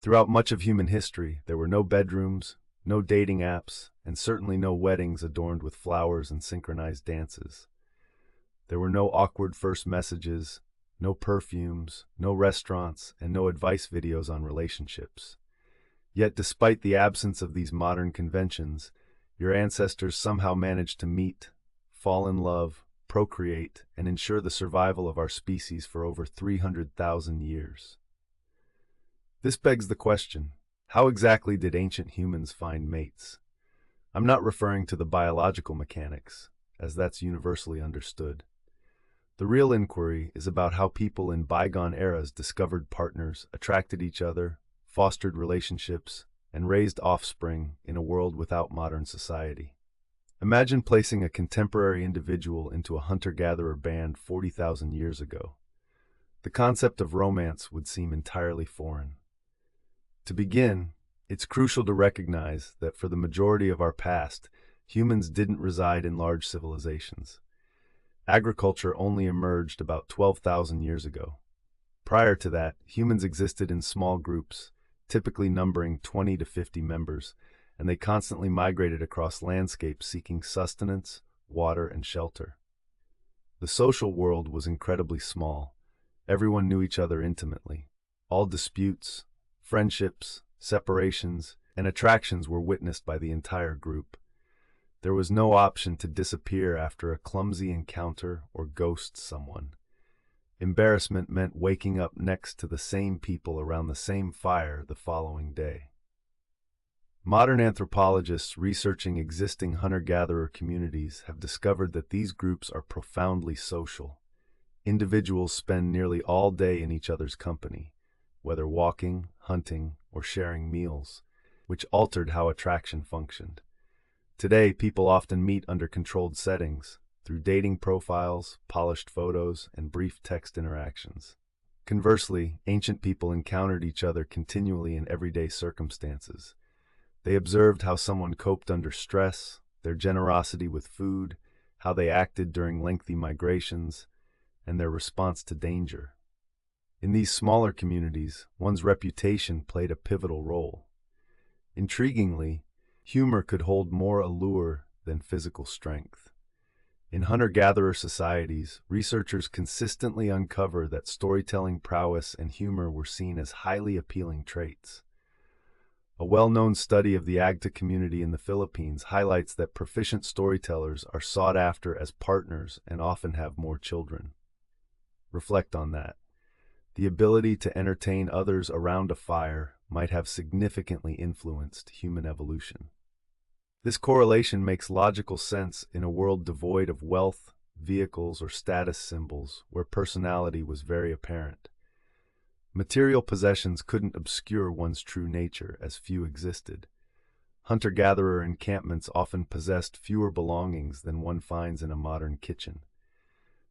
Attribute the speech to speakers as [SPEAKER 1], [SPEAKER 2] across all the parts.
[SPEAKER 1] Throughout much of human history, there were no bedrooms, no dating apps, and certainly no weddings adorned with flowers and synchronized dances. There were no awkward first messages, no perfumes, no restaurants, and no advice videos on relationships. Yet despite the absence of these modern conventions, your ancestors somehow managed to meet, fall in love, procreate, and ensure the survival of our species for over 300,000 years. This begs the question, how exactly did ancient humans find mates? I'm not referring to the biological mechanics, as that's universally understood. The real inquiry is about how people in bygone eras discovered partners, attracted each other, fostered relationships, and raised offspring in a world without modern society. Imagine placing a contemporary individual into a hunter-gatherer band 40,000 years ago. The concept of romance would seem entirely foreign. To begin, it's crucial to recognize that for the majority of our past, humans didn't reside in large civilizations. Agriculture only emerged about 12,000 years ago. Prior to that, humans existed in small groups, typically numbering 20 to 50 members, and they constantly migrated across landscapes seeking sustenance, water, and shelter. The social world was incredibly small. Everyone knew each other intimately. All disputes, friendships, separations, and attractions were witnessed by the entire group. There was no option to disappear after a clumsy encounter or ghost someone. Embarrassment meant waking up next to the same people around the same fire the following day. Modern anthropologists researching existing hunter-gatherer communities have discovered that these groups are profoundly social. Individuals spend nearly all day in each other's company, whether walking, hunting, or sharing meals, which altered how attraction functioned. Today, people often meet under controlled settings, through dating profiles, polished photos, and brief text interactions. Conversely, ancient people encountered each other continually in everyday circumstances. They observed how someone coped under stress, their generosity with food, how they acted during lengthy migrations, and their response to danger. In these smaller communities, one's reputation played a pivotal role. Intriguingly, humor could hold more allure than physical strength. In hunter-gatherer societies, researchers consistently uncover that storytelling prowess and humor were seen as highly appealing traits. A well-known study of the Agta community in the Philippines highlights that proficient storytellers are sought after as partners and often have more children. Reflect on that. The ability to entertain others around a fire might have significantly influenced human evolution. This correlation makes logical sense in a world devoid of wealth, vehicles, or status symbols, where personality was very apparent. Material possessions couldn't obscure one's true nature, as few existed. Hunter-gatherer encampments often possessed fewer belongings than one finds in a modern kitchen.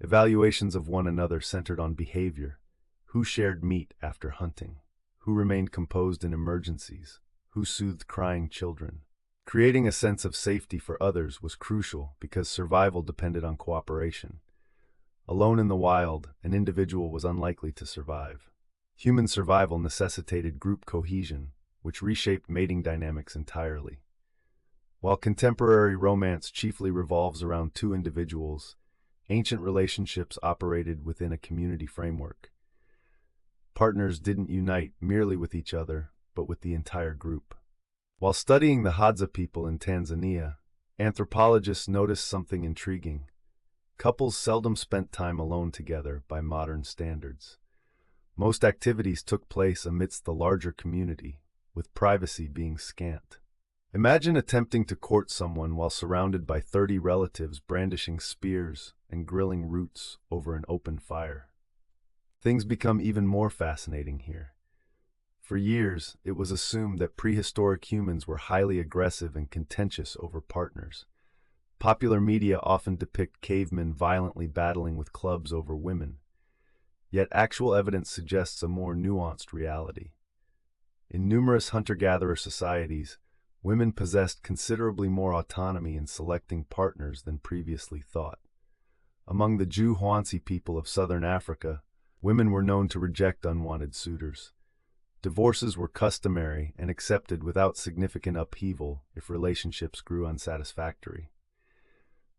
[SPEAKER 1] Evaluations of one another centered on behavior. Who shared meat after hunting? Who remained composed in emergencies? Who soothed crying children? Creating a sense of safety for others was crucial because survival depended on cooperation. Alone in the wild, an individual was unlikely to survive. Human survival necessitated group cohesion, which reshaped mating dynamics entirely. While contemporary romance chiefly revolves around two individuals, ancient relationships operated within a community framework. Partners didn't unite merely with each other, but with the entire group. While studying the Hadza people in Tanzania, anthropologists noticed something intriguing. Couples seldom spent time alone together by modern standards. Most activities took place amidst the larger community, with privacy being scant. Imagine attempting to court someone while surrounded by 30 relatives brandishing spears and grilling roots over an open fire. Things become even more fascinating here. For years, it was assumed that prehistoric humans were highly aggressive and contentious over partners. Popular media often depict cavemen violently battling with clubs over women. Yet actual evidence suggests a more nuanced reality. In numerous hunter-gatherer societies, women possessed considerably more autonomy in selecting partners than previously thought. Among the Ju-Hwansi people of southern Africa, women were known to reject unwanted suitors. Divorces were customary and accepted without significant upheaval if relationships grew unsatisfactory.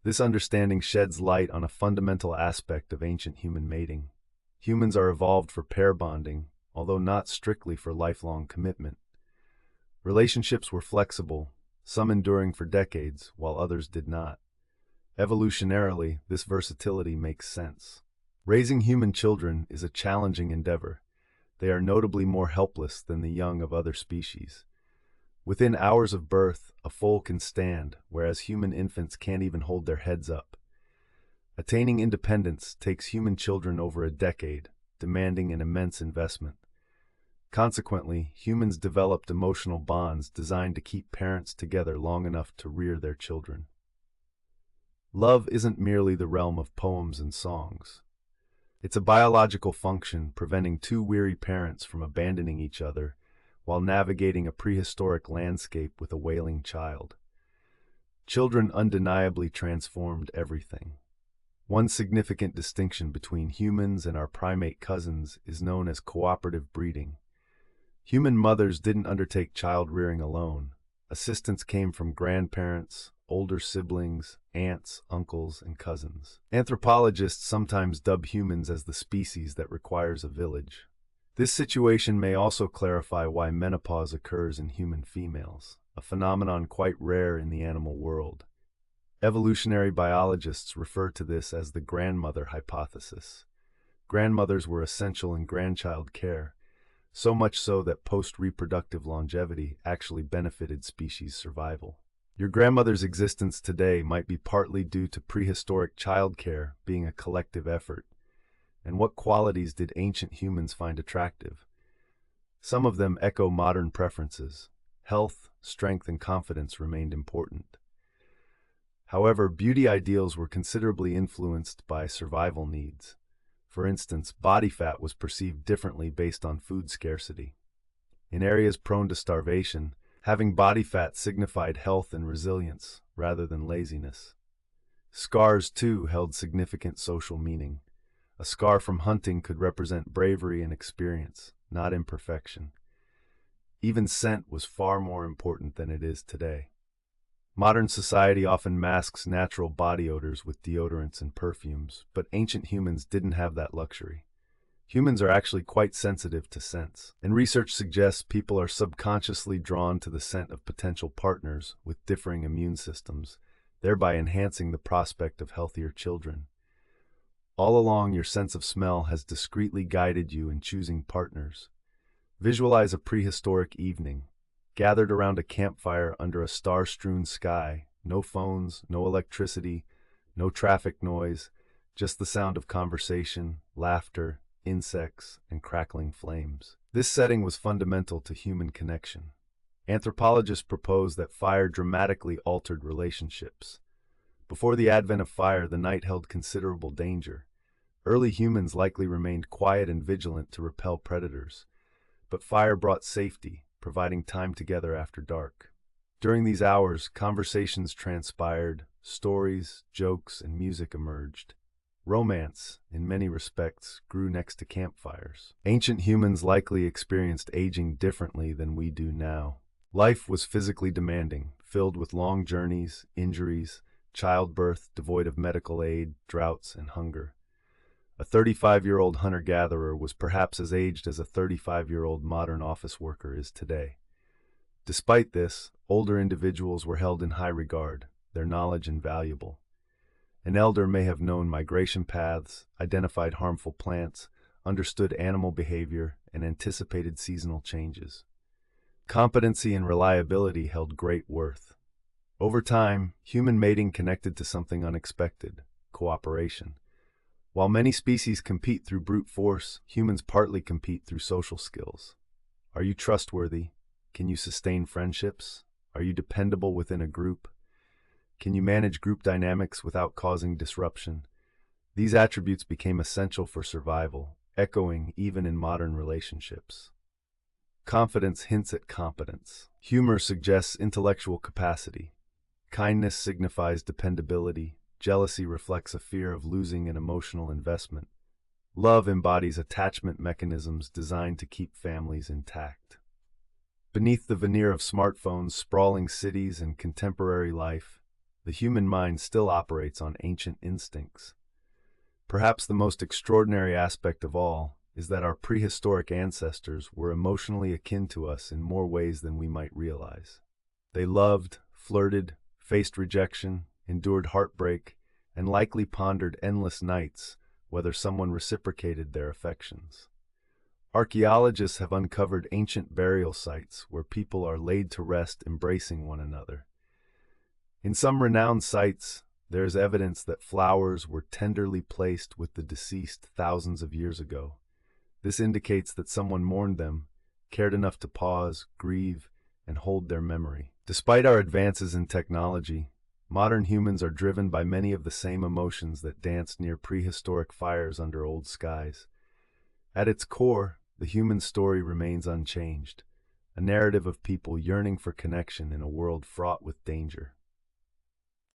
[SPEAKER 1] This understanding sheds light on a fundamental aspect of ancient human mating. Humans are evolved for pair bonding, although not strictly for lifelong commitment. Relationships were flexible, some enduring for decades, while others did not. Evolutionarily, this versatility makes sense. Raising human children is a challenging endeavor. They are notably more helpless than the young of other species. Within hours of birth, a foal can stand, whereas human infants can't even hold their heads up. Attaining independence takes human children over a decade, demanding an immense investment. Consequently, humans developed emotional bonds designed to keep parents together long enough to rear their children. Love isn't merely the realm of poems and songs. It's a biological function preventing two weary parents from abandoning each other while navigating a prehistoric landscape with a wailing child. Children undeniably transformed everything. One significant distinction between humans and our primate cousins is known as cooperative breeding. Human mothers didn't undertake child-rearing alone. Assistance came from grandparents, older siblings, aunts, uncles, and cousins. Anthropologists sometimes dub humans as the species that requires a village. This situation may also clarify why menopause occurs in human females, a phenomenon quite rare in the animal world. Evolutionary biologists refer to this as the grandmother hypothesis. Grandmothers were essential in grandchild care, so much so that post-reproductive longevity actually benefited species survival. Your grandmother's existence today might be partly due to prehistoric childcare being a collective effort. And what qualities did ancient humans find attractive? Some of them echo modern preferences. Health, strength, and confidence remained important. However, beauty ideals were considerably influenced by survival needs. For instance, body fat was perceived differently based on food scarcity. In areas prone to starvation, having body fat signified health and resilience rather than laziness. Scars, too, held significant social meaning. A scar from hunting could represent bravery and experience, not imperfection. Even scent was far more important than it is today. Modern society often masks natural body odors with deodorants and perfumes, but ancient humans didn't have that luxury. Humans are actually quite sensitive to scents, and research suggests people are subconsciously drawn to the scent of potential partners with differing immune systems, thereby enhancing the prospect of healthier children. All along, your sense of smell has discreetly guided you in choosing partners. Visualize a prehistoric evening, gathered around a campfire under a star-strewn sky, no phones, no electricity, no traffic noise, just the sound of conversation, laughter, insects, and crackling flames. This setting was fundamental to human connection. Anthropologists propose that fire dramatically altered relationships. Before the advent of fire, the night held considerable danger. Early humans likely remained quiet and vigilant to repel predators. But fire brought safety, providing time together after dark. During these hours, conversations transpired, stories, jokes, and music emerged. Romance, in many respects, grew next to campfires. Ancient humans likely experienced aging differently than we do now. Life was physically demanding, filled with long journeys, injuries, childbirth devoid of medical aid, droughts, and hunger. A 35-year-old hunter-gatherer was perhaps as aged as a 35-year-old modern office worker is today. Despite this, older individuals were held in high regard, their knowledge invaluable. An elder may have known migration paths, identified harmful plants, understood animal behavior, and anticipated seasonal changes. Competency and reliability held great worth. Over time, human mating connected to something unexpected: cooperation. While many species compete through brute force, humans partly compete through social skills. Are you trustworthy? Can you sustain friendships? Are you dependable within a group? Can you manage group dynamics without causing disruption? These attributes became essential for survival, echoing even in modern relationships. Confidence hints at competence. Humor suggests intellectual capacity. Kindness signifies dependability. Jealousy reflects a fear of losing an emotional investment. Love embodies attachment mechanisms designed to keep families intact. Beneath the veneer of smartphones, sprawling cities, and contemporary life, the human mind still operates on ancient instincts. Perhaps the most extraordinary aspect of all is that our prehistoric ancestors were emotionally akin to us in more ways than we might realize. They loved, flirted, faced rejection, endured heartbreak, and likely pondered endless nights whether someone reciprocated their affections. Archaeologists have uncovered ancient burial sites where people are laid to rest embracing one another. In some renowned sites, there is evidence that flowers were tenderly placed with the deceased thousands of years ago. This indicates that someone mourned them, cared enough to pause, grieve, and hold their memory. Despite our advances in technology, modern humans are driven by many of the same emotions that danced near prehistoric fires under old skies. At its core, the human story remains unchanged, a narrative of people yearning for connection in a world fraught with danger.